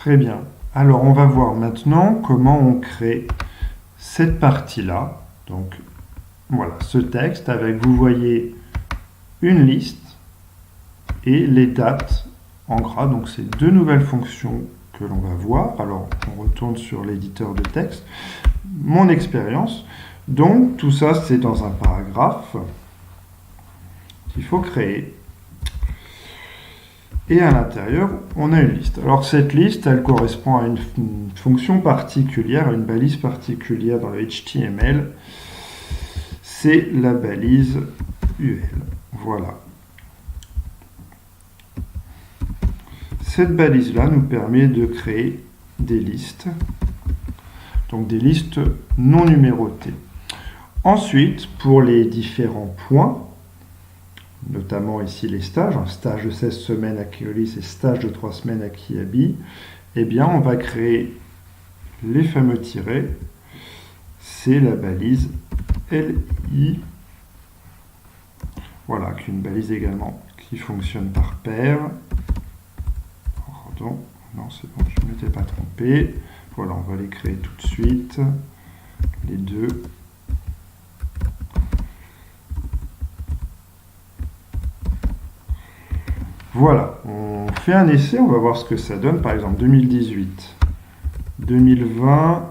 Très bien. Alors, on va voir maintenant comment on crée cette partie-là. Donc, voilà, ce texte avec, vous voyez, une liste et les dates en gras. Donc, c'est deux nouvelles fonctions que l'on va voir. Alors, on retourne sur l'éditeur de texte. Mon expérience. Donc, tout ça, c'est dans un paragraphe qu'il faut créer. Et à l'intérieur, on a une liste. Alors cette liste, elle correspond à une fonction particulière, à une balise particulière dans le HTML. C'est la balise UL. Voilà. Cette balise-là nous permet de créer des listes, donc des listes non numérotées. Ensuite, pour les différents points, notamment ici les stages, un stage de 16 semaines à Keolis et stage de 3 semaines à Kiabi, eh bien on va créer les fameux tirets, c'est la balise LI, voilà, qu'une balise également qui fonctionne par paire. Pardon, non c'est bon, je ne m'étais pas trompé. Voilà, on va les créer tout de suite, les deux. Voilà, on fait un essai, on va voir ce que ça donne. Par exemple, 2018, 2020,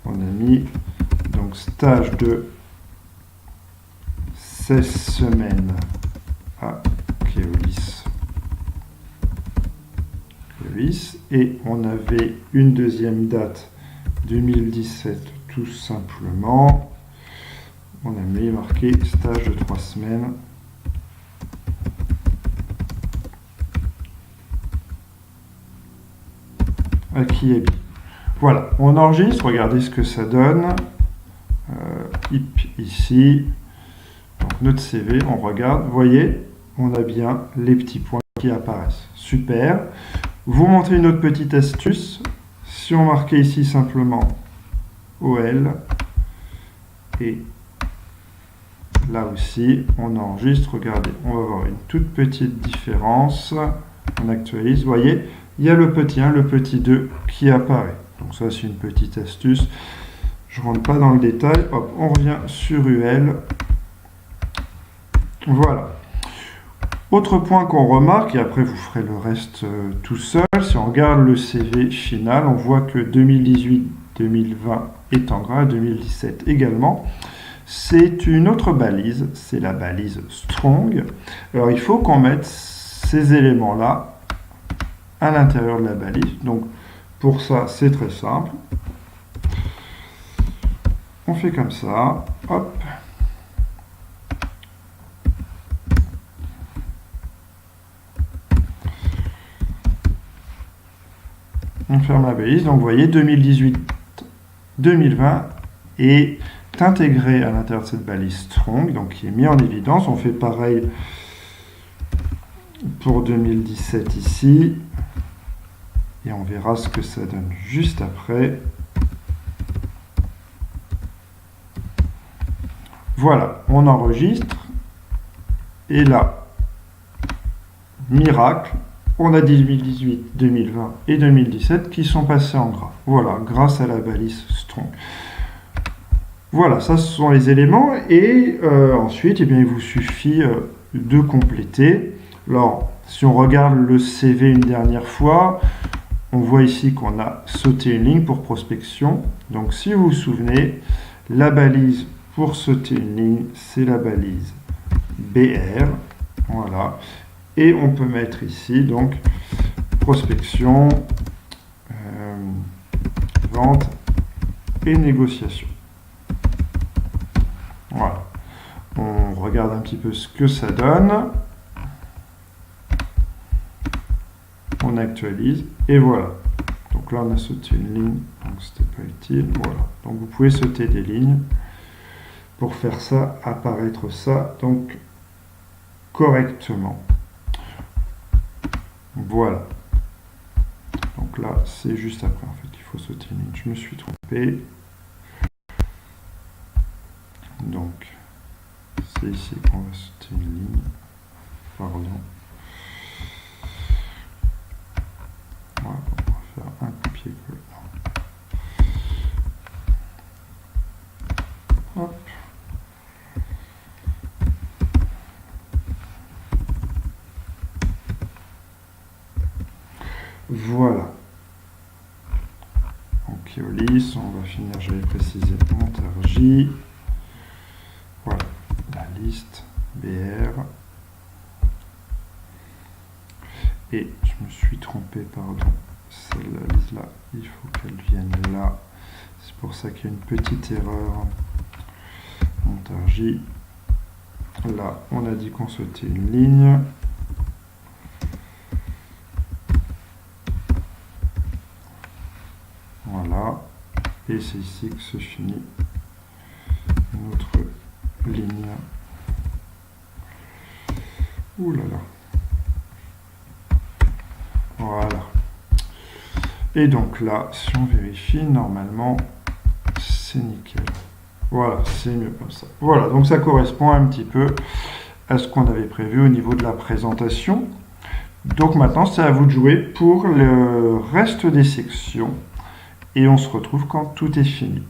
on a mis donc stage de 16 semaines à Keolis. Et on avait une deuxième date, 2017, tout simplement. On a mis marqué stage de 3 semaines. À Kiabi. Voilà, on enregistre, regardez ce que ça donne. Ici, donc notre CV, on regarde, vous voyez, on a bien les petits points qui apparaissent. Super. Vous montrez une autre petite astuce. Si on marquait ici simplement OL, et là aussi, on enregistre, regardez, on va voir une toute petite différence. On actualise, vous voyez, il y a le petit 1, le petit 2 qui apparaît. Donc ça, c'est une petite astuce. Je ne rentre pas dans le détail. Hop, on revient sur UL. Voilà. Autre point qu'on remarque, et après vous ferez le reste tout seul, si on regarde le CV final, on voit que 2018-2020 est en gras, 2017 également. C'est une autre balise, c'est la balise Strong. Alors il faut qu'on mette ces éléments-là à l'intérieur de la balise. Donc pour ça, c'est très simple. On fait comme ça, hop. On ferme la balise. Donc vous voyez, 2018-2020 est intégré à l'intérieur de cette balise Strong, donc qui est mis en évidence. On fait pareil pour 2017 ici. Et on verra ce que ça donne juste après. Voilà, on enregistre. Et là, miracle, on a 2018, 2020 et 2017 qui sont passés en gras. Voilà, grâce à la balise Strong. Voilà, ça ce sont les éléments. Et ensuite, eh bien, il vous suffit de compléter. Alors, si on regarde le CV une dernière fois, on voit ici qu'on a sauté une ligne pour prospection. Donc, si vous vous souvenez, la balise pour sauter une ligne, c'est la balise BR. Voilà. Et on peut mettre ici, donc, prospection, vente et négociation. Voilà. On regarde un petit peu ce que ça donne. On actualise et voilà. Donc là, on a sauté une ligne, donc c'était pas utile. Voilà. Donc vous pouvez sauter des lignes pour faire ça, apparaître ça, donc correctement. Voilà. Donc là, c'est juste après, en fait, il faut sauter une ligne. Je me suis trompé. Donc, c'est ici qu'on va sauter une ligne. Pardon. Voilà, on va faire Voilà. Donc Keolis, on va finir, j'avais précisé Montargis. Voilà, la liste BR. Et je me suis trompé, pardon. Celle-là, il faut qu'elle vienne là. C'est pour ça qu'il y a une petite erreur. Montargis. Là, on a dit qu'on souhaitait une ligne. Voilà. Et c'est ici que se finit notre ligne. Ouh là là. Voilà. Et donc là, si on vérifie, normalement, c'est nickel. Voilà, c'est mieux comme ça. Voilà, donc ça correspond un petit peu à ce qu'on avait prévu au niveau de la présentation. Donc maintenant, c'est à vous de jouer pour le reste des sections. Et on se retrouve quand tout est fini.